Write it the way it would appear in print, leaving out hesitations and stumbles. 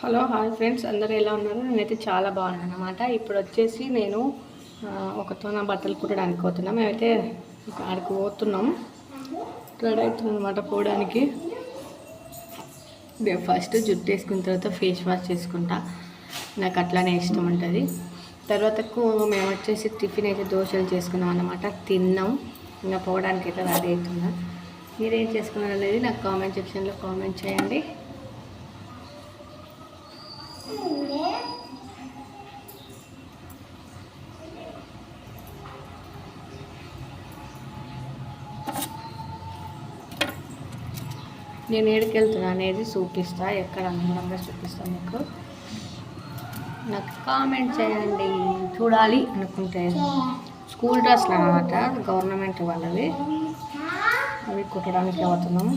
Hello hi friends, అందరూ ఎలా ఉన్నారు? నేనైతే చాలా బాగున్నాను అనమాట. ఇప్పుడు వచ్చేసి నేను ఒకతోన బట్టలు కుట్టడానికి పోతున్నాం. మేమైతే ఆడికి పోతున్నాం, రెడీ అవుతున్నాం అనమాట పోవడానికి. ఫస్ట్ జుట్టు వేసుకున్న తర్వాత ఫేస్ వాష్ చేసుకుంటా, నాకు అట్లానే ఇష్టం ఉంటుంది. తర్వాతకు మేము వచ్చేసి టిఫిన్ అయితే దోశలు చేసుకున్నాం అన్నమాట, తిన్నాం. ఇంకా పోవడానికి అయితే రెడీ అవుతున్నాం. మీరేం చేసుకున్నారు అనేది నాకు కామెంట్ సెక్షన్లో కామెంట్ చేయండి. నేను ఏడికి వెళ్తున్నా అనేది చూపిస్తా, ఎక్కడ అందంగా చూపిస్తాను మీకు. నాకు కామెంట్ చేయండి, చూడాలి అనుకుంటే. స్కూల్ డ్రెస్లు అన్నమాట, గవర్నమెంట్ వాళ్ళవి. అవి కుట్టడానికి అవుతున్నాం.